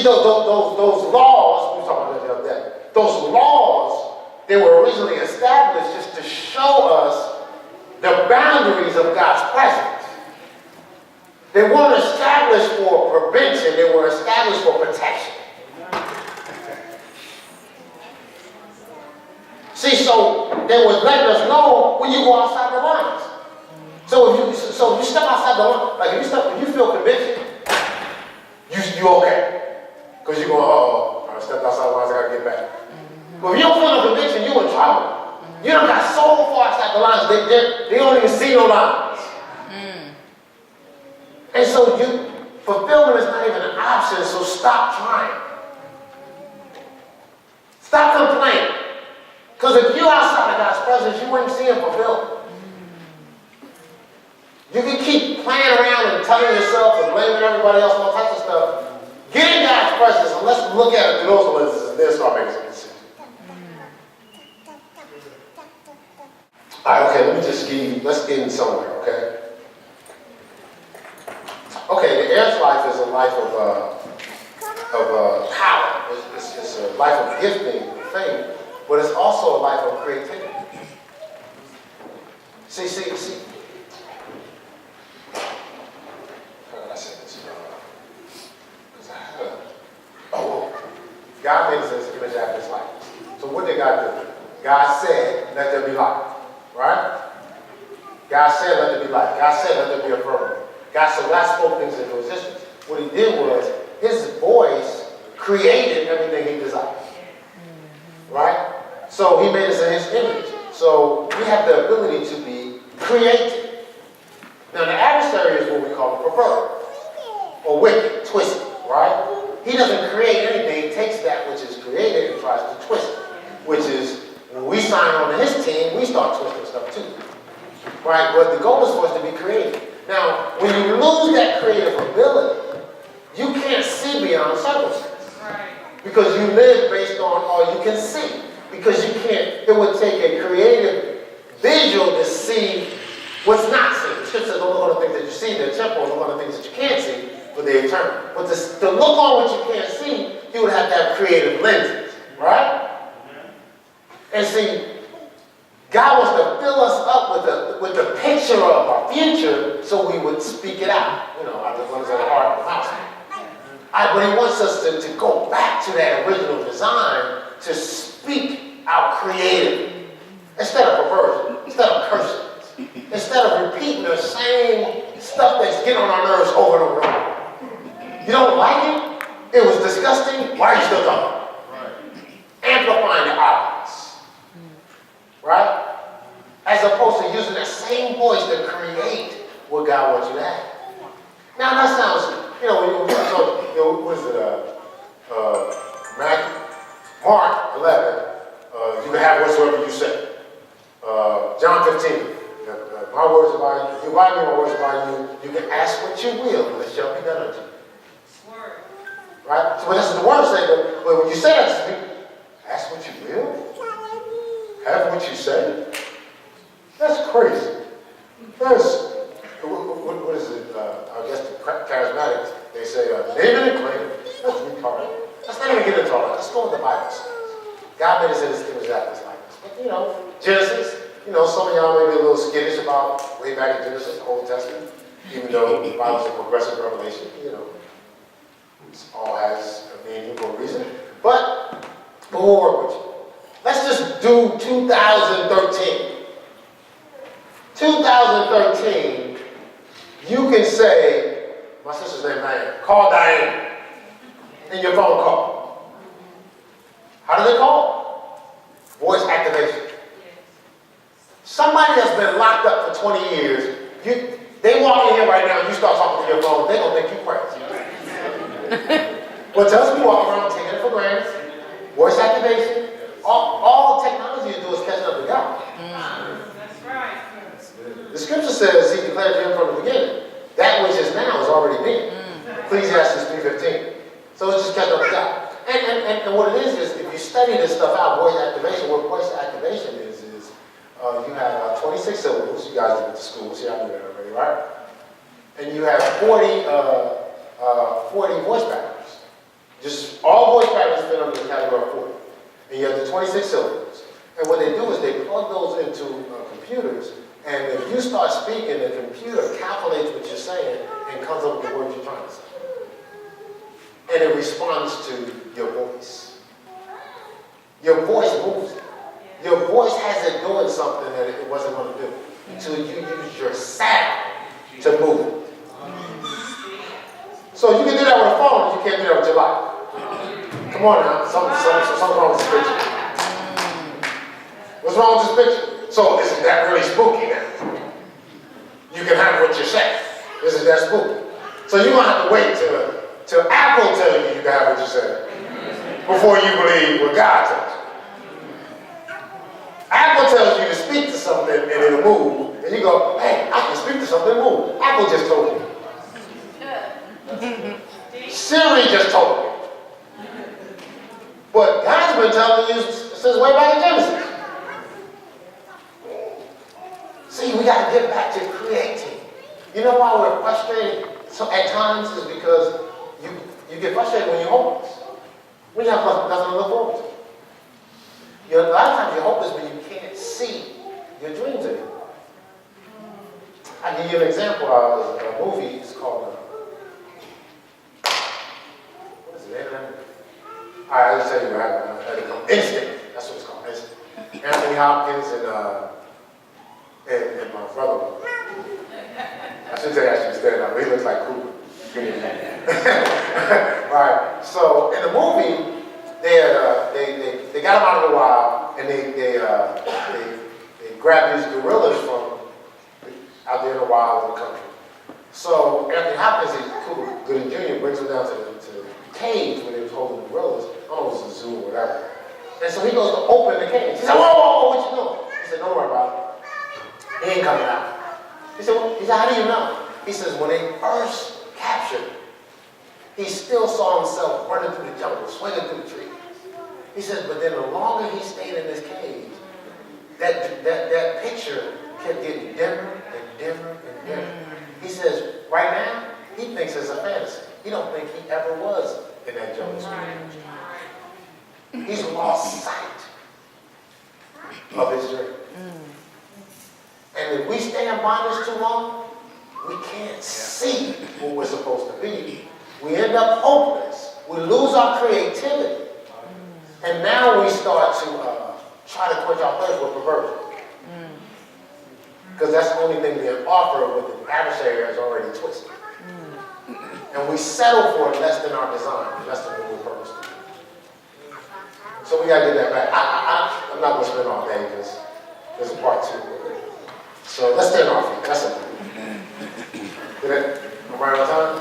See, those laws, we were talking about that the other day, those laws, they were originally established just to show us the boundaries of God's presence. They weren't established for prevention, they were established for protection. See, so they were letting us know when you go outside the lines. So if you step outside the line, like if you feel conviction, you okay. Because you're going, I stepped outside the lines, I gotta get back. But if you don't feel no conviction, you're in trouble. You done got so far outside the lines, they don't even see no lines. And so fulfillment is not even an option, so stop trying. Stop complaining. Because if you're outside of God's presence, you wouldn't see him fulfilled. You can keep playing around and telling yourself and blaming everybody else and all types of stuff. Get in God's presence and let's look at it through those lenses and then start making some decisions. Alright, okay, let me just let's get in somewhere, okay? Okay, the heirs life is a life of power. It's a life of gifting and fame, but it's also a life of creativity. See. How did I say this? God made us in his image after his likeness. So what did God do? God said, let there be light. Right? God said, let there be light. God said, let there be a firmament. God spoke things into existence. What he did was, his voice created everything he desired. Right? So he made us in his image. So we have the ability to be creative. Now the adversary is what we call perverted, or wicked, twisted, right? He doesn't create anything, he takes that which is created and tries to twist it. Which is, when we sign on to his team, we start twisting stuff too. Right? But the goal is for us to be creative. Now, when you lose that creative ability, you can't see beyond circumstances. Right. Because you live based on all you can see. Because you can't, it would take a creative visual to see what's not seen. The scripture says, don't look on the things that you see, they're temporal, look on the things that you can't see, but they're eternal. But to look on what you can't see, you would have to have creative lenses, right? And see, God wants to fill us up with the picture of our future so we would speak it out. You know, out the ones of the heart and the mouth. But he wants us to go back to that original design to speak out creatively. Instead of perversion, instead of cursing, instead of repeating the same stuff that's getting on our nerves over and over and over. You don't like it? It was disgusting? Why are you still talking? Right. Amplifying the obvious. Right? As opposed to using that same voice to create what God wants you to have. Now that sounds, when we talk, what is it, Mark 11, you can have whatsoever you say. John 15, my words about you, if you abide me, my words about you, you can ask what you will, and it shall be done unto you. Right? So that's what the word says, but when you say that to me, ask what you will, have what you say. That's crazy. That's, what is it? I guess the charismatics, they say, name it and claim it. That's retarded. Let's not even get into all that. Let's go with the Bible says. God made us in his image after his likeness. But, Genesis, some of y'all may be a little skittish about way back in Genesis, the Old Testament, even though the Bible is a progressive revelation, it all has a meaning for a reason. But we'll work with you. Let's just do 2013. 2013, you can say, my sister's name is Diane, call Diane in your phone call. How do they call? Voice activation. Somebody that's been locked up for 20 years, they walk in here right now and you start talking to your phone, they're going to think you crazy. But to us, we walk around taking it for granted. Voice activation. All technology is doing is catching up to God. That's right. The scripture says he declared to him from the beginning. That which is now has already been. Ecclesiastes 3:15. So it's just catching up to God. And what it is if you study this stuff out, voice activation, what voice activation is you have 26 syllables. You guys went to school, so y'all knew that already, right? And you have 40 voice patterns. Just all voice patterns fit under the category of 40. And you have the 26 syllables. And what they do is they plug those into computers, and if you start speaking, the computer calculates what you're saying and comes up with the words you're trying to say. And it responds to your voice. Your voice moves it. Your voice has it doing something that it wasn't going to do until you use your sound to move it. So you can do that with a phone, you can't do that with your life. Come on now, something wrong with this picture. What's wrong with this picture? So isn't that really spooky now? You can have what you say. Isn't that spooky? So you're going to have to wait till Apple tells you can have what you say before you believe what God tells you. Apple tells you to speak to something and it'll move, and you go, hey, I can speak to something and move. Apple just told me. Siri just told me. But God's been telling you since way back in Genesis. See, we got to get back to creating. You know why we're frustrated at times is because you get frustrated when you're hopeless. When you have nothing to look forward to. A lot of times you're hopeless when you can't see your dreams anymore. I'll give you an example of a movie. It's called, what is it? All right, I'll just tell you what happened. Instinct. That's what it's called. Instinct. Anthony Hopkins and my brother. I shouldn't say I should stand up, but he looks like Cooper. Right. So in the movie, they got him out of the wild, and they grabbed these gorillas from out there in the wild in the country. So Anthony Hopkins, Cuba Gooding Jr., brings him down to the cage where they was holding the gorillas. I don't know if it was a zoo or whatever. And so he goes to open the cage. He said, whoa, what you doing? He said, don't worry about it. He ain't coming out. He said, how do you know? He says, when they first captured him, he still saw himself running through the jungle, swinging through the trees. He says, but then the longer he stayed in this cage, that picture kept getting dimmer and dimmer and dimmer. He says, right now, he thinks it's a fantasy. He don't think he ever was in that jungle. He's lost sight of his dream. And if we stay in bondage too long, we can't see what we're supposed to be. We end up hopeless. We lose our creativity. And now we start to try to quench our thirst with perversion. Because that's the only thing being offered what the adversary has already twisted. And we settle for less than our design, less than what we're purposed to do. So we got to get that back. I'm not going to spend all day because there's a part 2. So let's stand off. That's it. Did it? Am I right on time?